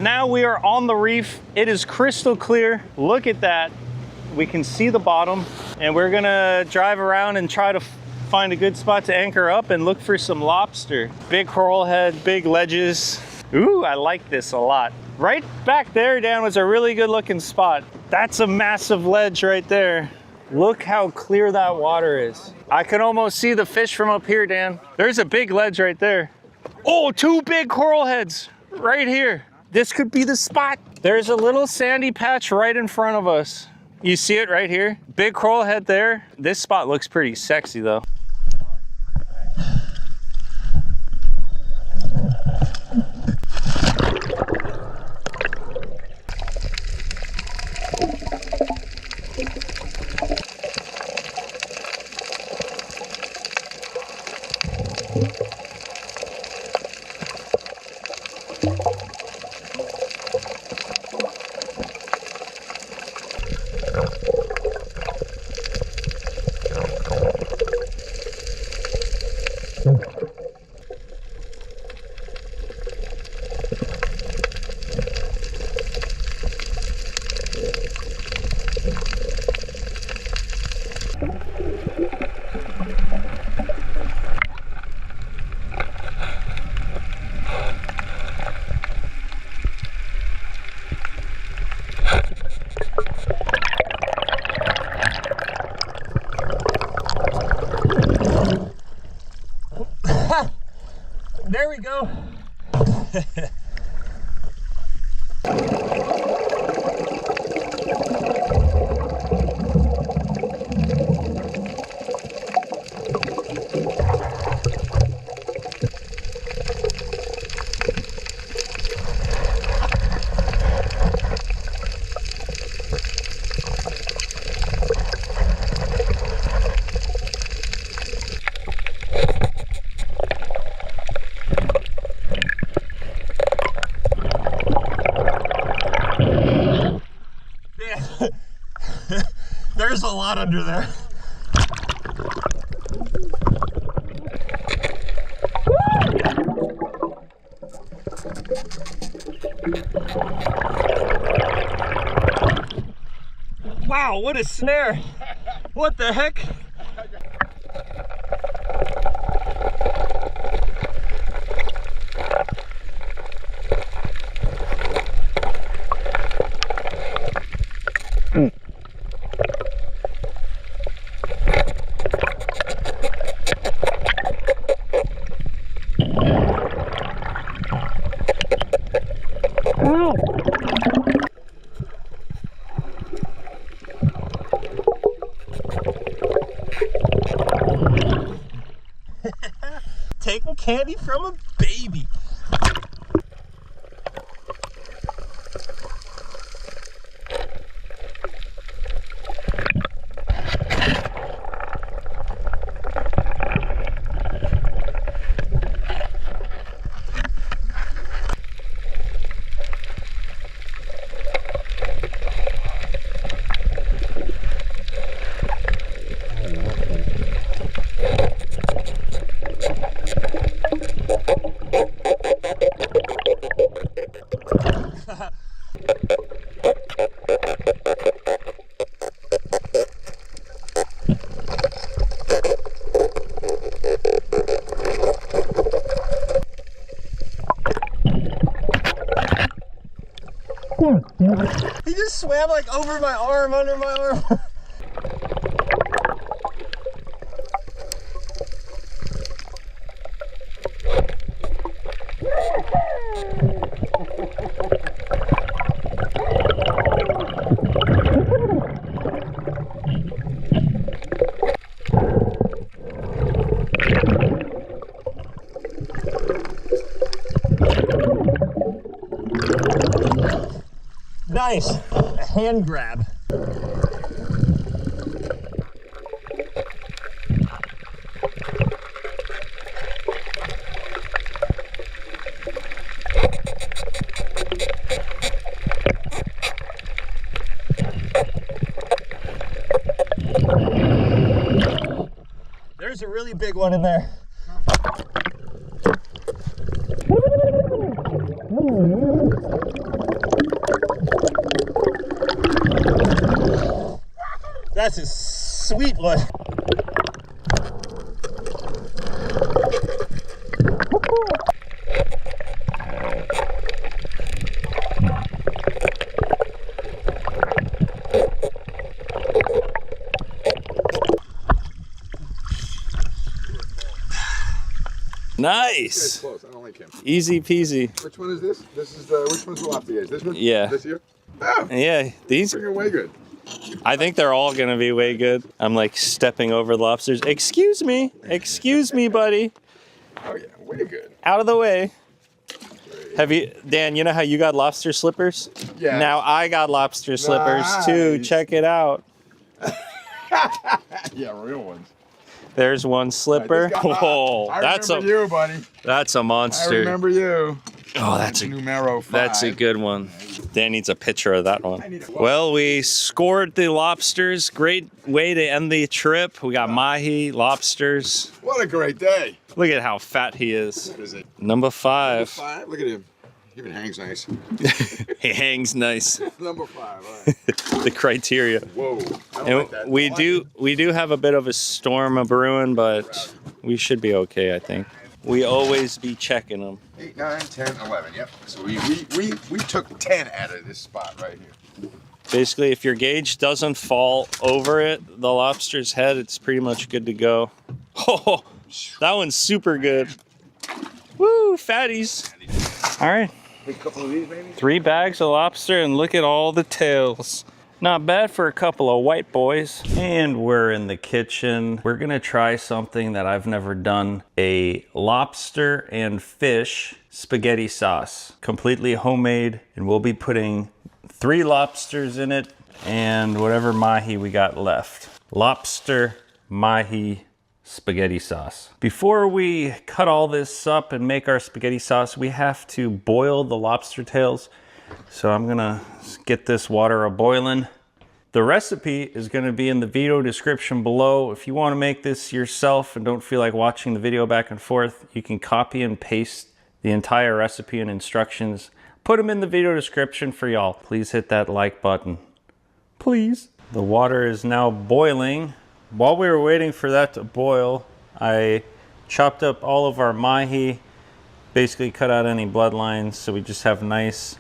Now we are on the reef. It is crystal clear. Look at that. We can see the bottom, and we're gonna drive around and try to find a good spot to anchor up and look for some lobster. Big coral head, big ledges. Ooh, I like this a lot. Right back there, Dan, was a really good looking spot. That's a massive ledge right there. Look how clear that water is. I can almost see the fish from up here, Dan. There's a big ledge right there. Oh, 2 big coral heads right here. This could be the spot. There's a little sandy patch right in front of us. You see it right here? Big coral head there. This spot looks pretty sexy though. There we go. There's a lot under there. Wow, what a snare. What the heck? Taking candy from a baby. He just swam like over my arm, under my arm. Nice, a hand grab. There's a really big one in there. that's a sweet one. Nice. Close. I don't like him. Easy peasy. Which one is this? This is the, which one's the lobster? This one? Yeah. This here? Oh, Yeah, these freaking way good. I think they're all gonna be way good. I'm like stepping over the lobsters. Excuse me, buddy. Oh yeah, way good. Out of the way. Have you, Dan, you know how you got lobster slippers? Yeah. Now I got lobster slippers too. Nice. Check it out. Yeah, real ones. There's one slipper. Oh, I that's remember you, buddy. That's a I monster. remember you. Oh, that's a numero 5. That's a good one. Dan needs a picture of that one. Well, we scored the lobsters. Great way to end the trip. We got mahi, lobsters. What a great day. Look at how fat he is. What is it? Number 5. 5? Look at him. He even hangs nice. He hangs nice. Number 5. All right. The criteria. Whoa. I don't And like that. we do have a bit of a storm of brewing, but we should be okay, I think. We always be checking them. 8, 9, 10, 11. Yep. So we took 10 out of this spot right here. Basically, if your gauge doesn't fall over it, the lobster's head, it's pretty much good to go. Oh, that one's super good. Woo, fatties. All right. A couple of these, maybe? 3 bags of lobster, and look at all the tails. Not bad for a couple of white boys. And we're in the kitchen. We're gonna try something that I've never done. A lobster and fish spaghetti sauce. Completely homemade, and we'll be putting 3 lobsters in it and whatever mahi we got left. Lobster mahi spaghetti sauce. Before we cut all this up and make our spaghetti sauce, we have to boil the lobster tails. So I'm gonna get this water a-boiling. The recipe is gonna be in the video description below. If you wanna make this yourself and don't feel like watching the video back and forth, you can copy and paste the entire recipe and instructions. Put them in the video description for y'all. Please hit that like button, please. The water is now boiling. While we were waiting for that to boil, I chopped up all of our mahi, basically cut out any bloodlines so we just have nice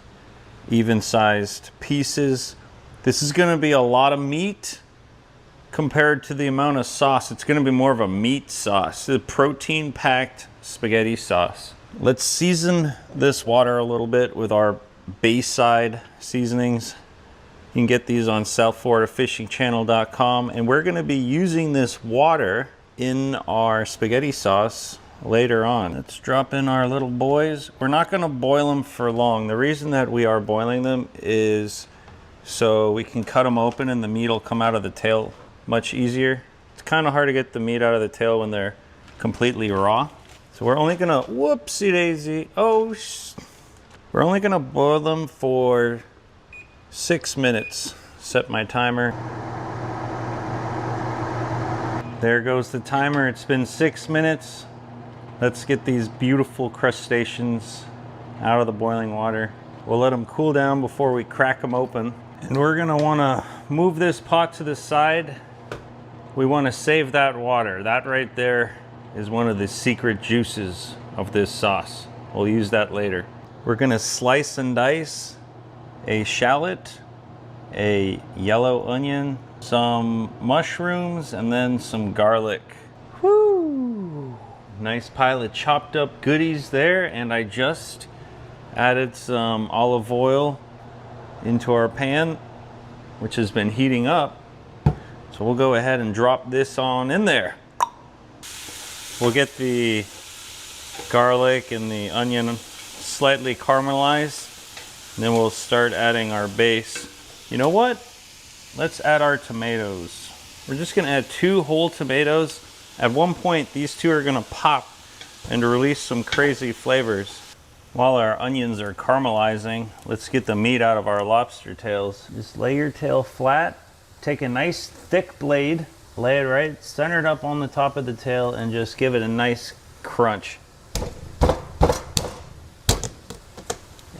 even-sized pieces. This is going to be a lot of meat compared to the amount of sauce. It's going to be more of a meat sauce, a protein-packed spaghetti sauce. Let's season this water a little bit with our Bayside seasonings. You can get these on southfloridafishingchannel.com, and we're going to be using this water in our spaghetti sauce later on. Let's drop in our little boys. We're not going to boil them for long. The reason that we are boiling them is so we can cut them open and the meat will come out of the tail much easier. It's kind of hard to get the meat out of the tail when they're completely raw. So we're only going to, whoopsie daisy, we're only going to boil them for 6 minutes. Set my timer. There goes the timer. It's been 6 minutes. Let's get these beautiful crustaceans out of the boiling water. We'll let them cool down before we crack them open. And we're gonna wanna move this pot to the side. We wanna save that water. That right there is one of the secret juices of this sauce. We'll use that later. We're gonna slice and dice a shallot, a yellow onion, some mushrooms, and then some garlic. Woo! Nice pile of chopped up goodies there, and I just added some olive oil into our pan, which has been heating up. So we'll go ahead and drop this on in there. We'll get the garlic and the onion slightly caramelized, and then we'll start adding our base. You know what? Let's add our tomatoes. We're just gonna add 2 whole tomatoes. At one point, these 2 are gonna pop and release some crazy flavors. While our onions are caramelizing, let's get the meat out of our lobster tails. Just lay your tail flat, take a nice thick blade, lay it right centered up on the top of the tail, and just give it a nice crunch.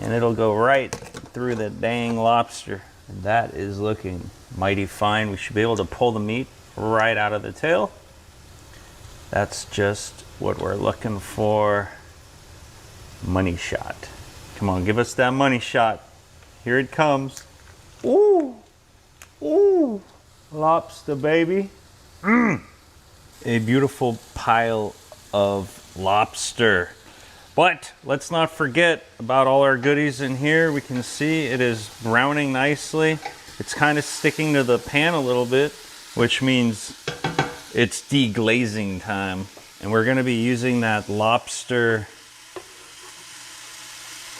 And it'll go right through the dang lobster. And that is looking mighty fine. We should be able to pull the meat right out of the tail. That's just what we're looking for. Money shot. Come on, give us that money shot. Here it comes. Ooh, ooh, lobster, baby. A beautiful pile of lobster. But let's not forget about all our goodies in here. We can see it is browning nicely. It's kind of sticking to the pan a little bit, which means it's deglazing time. And we're gonna be using that lobster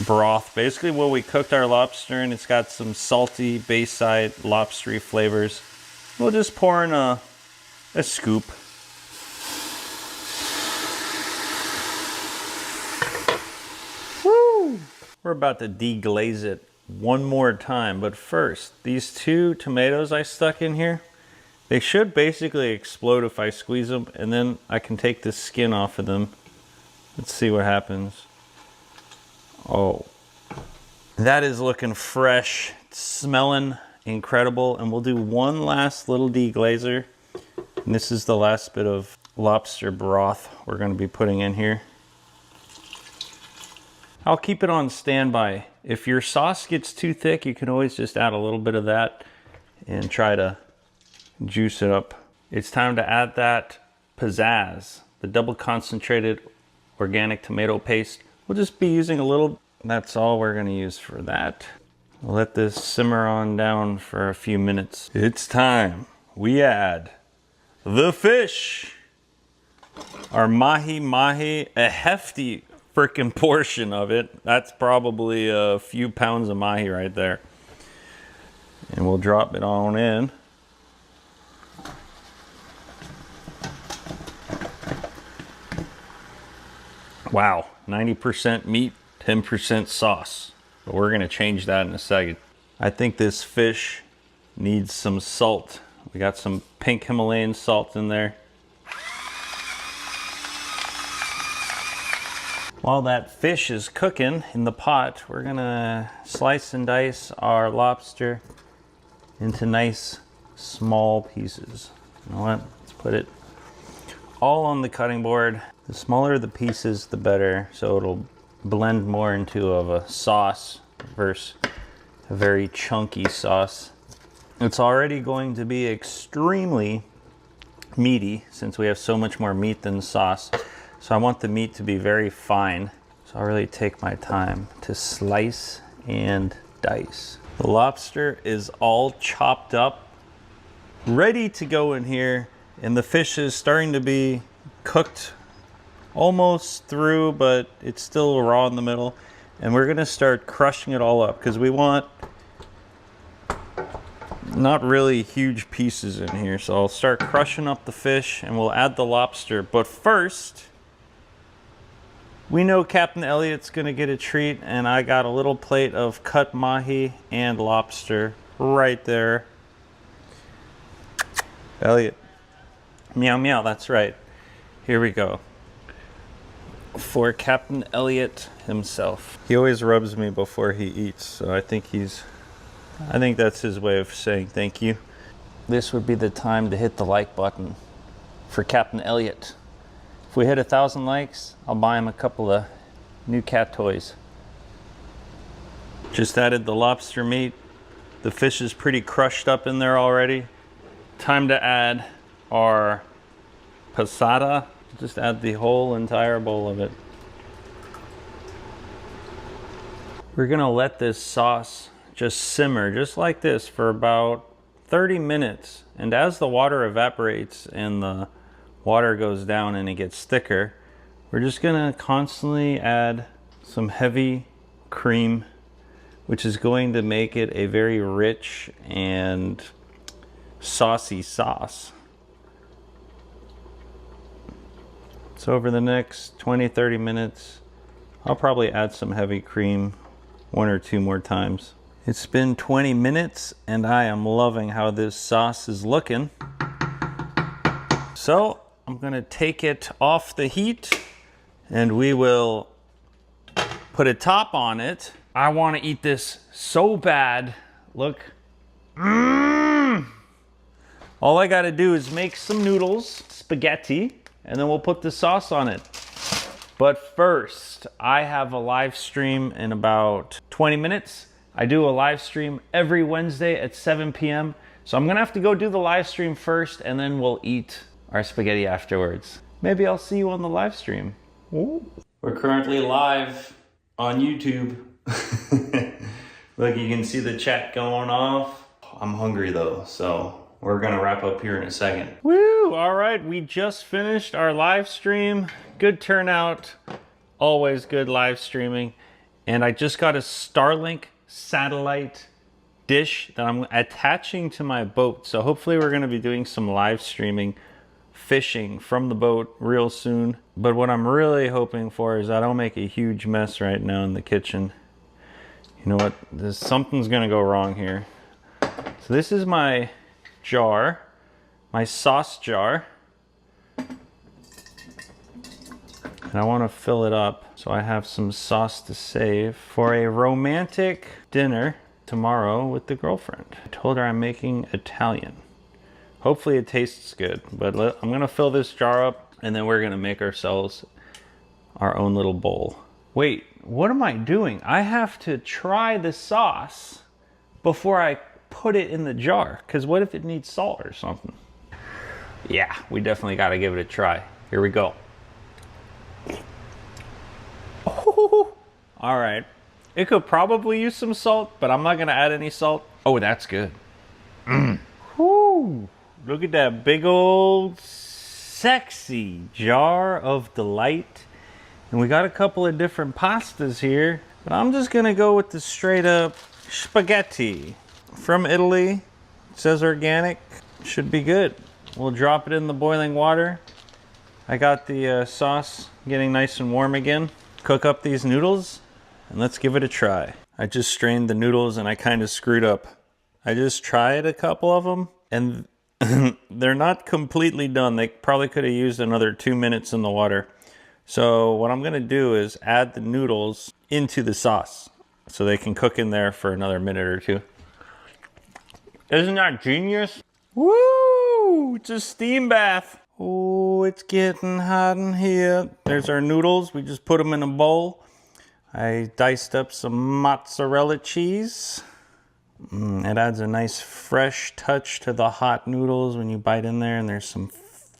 broth, basically what we cooked our lobster in. It's got some salty Bayside lobstery flavors. We'll just pour in a scoop. Woo! We're about to deglaze it one more time, but first, these 2 tomatoes I stuck in here, they should basically explode if I squeeze them, and then I can take the skin off of them. Let's see what happens. Oh, that is looking fresh. It's smelling incredible. And we'll do one last little deglazer. And this is the last bit of lobster broth we're going to be putting in here. I'll keep it on standby. If your sauce gets too thick, you can always just add a little bit of that and try to juice it up. It's time to add that pizzazz, the double concentrated organic tomato paste. We'll just be using a little. That's all we're gonna use for that. We'll let this simmer on down for a few minutes. It's time. We add the fish. Our mahi, a hefty freaking portion of it. That's probably a few pounds of mahi right there. And we'll drop it on in. Wow, 90% meat, 10% sauce. But we're gonna change that in a second. I think this fish needs some salt. We got some pink Himalayan salt in there. While that fish is cooking in the pot, we're gonna slice and dice our lobster into nice small pieces. You know what? Let's put it all on the cutting board. The smaller the pieces, the better, so it'll blend more into a sauce versus a very chunky sauce. It's already going to be extremely meaty since we have so much more meat than sauce. So I want the meat to be very fine. So I'll really take my time to slice and dice. The lobster is all chopped up, ready to go in here, and the fish is starting to be cooked almost through, but it's still raw in the middle. And we're gonna start crushing it all up because we want not really huge pieces in here. So I'll start crushing up the fish and we'll add the lobster. But first, we know Captain Elliot's gonna get a treat, and I got a little plate of cut mahi and lobster right there. Elliot, meow meow, that's right. Here we go. For Captain Elliot himself. He always rubs me before he eats, so I think that's his way of saying thank you. This would be the time to hit the like button for Captain Elliot. If we hit 1,000 likes, I'll buy him a couple of new cat toys. Just added the lobster meat. The fish is pretty crushed up in there already. Time to add our passata. Just add the whole entire bowl of it. We're gonna let this sauce just simmer just like this for about 30 minutes. And as the water evaporates and the water goes down and it gets thicker, we're just gonna constantly add some heavy cream, which is going to make it a very rich and saucy sauce. So over the next 20-30 minutes, I'll probably add some heavy cream 1 or 2 more times. It's been 20 minutes and I am loving how this sauce is looking. So I'm gonna take it off the heat and we will put a top on it. I wanna eat this so bad. Look All I gotta do is make some noodles, spaghetti, and then we'll put the sauce on it. But first, I have a live stream in about 20 minutes. I do a live stream every Wednesday at 7 p.m. So I'm gonna have to go do the live stream first, and then we'll eat our spaghetti afterwards. Maybe I'll see you on the live stream. Ooh. We're currently live on YouTube. Look, you can see the chat going off. I'm hungry though, so we're gonna wrap up here in a second. Woo! All right, we just finished our live stream. Good turnout, always good live streaming. And I just got a Starlink satellite dish that I'm attaching to my boat. So hopefully we're gonna be doing some live streaming fishing from the boat real soon. But what I'm really hoping for is I don't make a huge mess right now in the kitchen. You know what? Something's gonna go wrong here. So this is my jar, my sauce jar. And I want to fill it up so I have some sauce to save for a romantic dinner tomorrow with the girlfriend. I told her I'm making Italian. Hopefully it tastes good, but I'm gonna fill this jar up and then we're gonna make ourselves our own little bowl. Wait, what am I doing? I have to try the sauce before I put it in the jar, because what if it needs salt or something? Yeah, we definitely gotta give it a try. Here we go. Oh, all right. It could probably use some salt, but I'm not gonna add any salt. Oh, that's good. Whoo. Look at that big old sexy jar of delight. And we got a couple of different pastas here, but I'm just gonna go with the straight up spaghetti from Italy. It says organic, should be good. We'll drop it in the boiling water. I got the sauce getting nice and warm again. Cook up these noodles and let's give it a try. I just strained the noodles and I kind of screwed up. I just tried a couple of them and they're not completely done. They probably could have used another 2 minutes in the water. So what I'm gonna do is add the noodles into the sauce so they can cook in there for another minute or two. Isn't that genius? Woo! It's a steam bath. Oh, it's getting hot in here. There's our noodles. We just put them in a bowl. I diced up some mozzarella cheese. It adds a nice fresh touch to the hot noodles when you bite in there, and there's some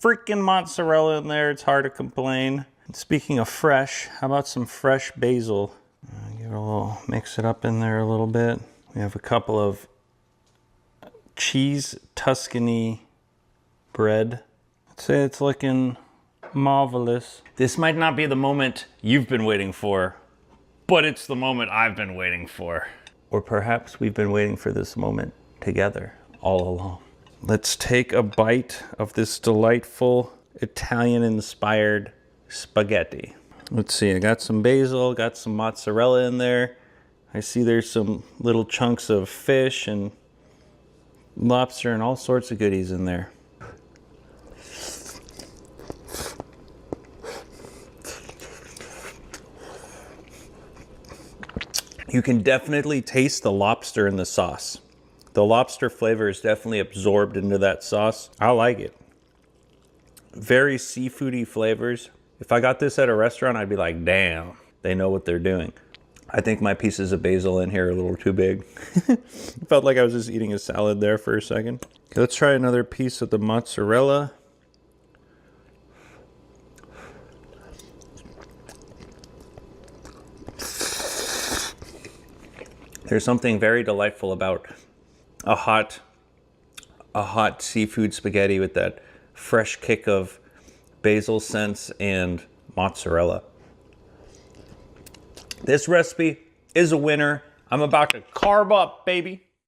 freaking mozzarella in there. It's hard to complain. And speaking of fresh, how about some fresh basil? Give it a little, mix it up in there a little bit. We have a couple of cheese Tuscany bread. I'd say it's looking marvelous. This might not be the moment you've been waiting for, but it's the moment I've been waiting for. Or perhaps we've been waiting for this moment together all along. Let's take a bite of this delightful Italian-inspired spaghetti. Let's see, I got some basil, got some mozzarella in there. I see there's some little chunks of fish and lobster and all sorts of goodies in there. You can definitely taste the lobster in the sauce. The lobster flavor is definitely absorbed into that sauce. I like it. Very seafoody flavors. If I got this at a restaurant, I'd be like, damn, they know what they're doing. I think my pieces of basil in here are a little too big. Felt like I was just eating a salad there for a second. Okay, let's try another piece of the mozzarella. There's something very delightful about a hot seafood spaghetti with that fresh kick of basil scents and mozzarella. This recipe is a winner. I'm about to carb up, baby.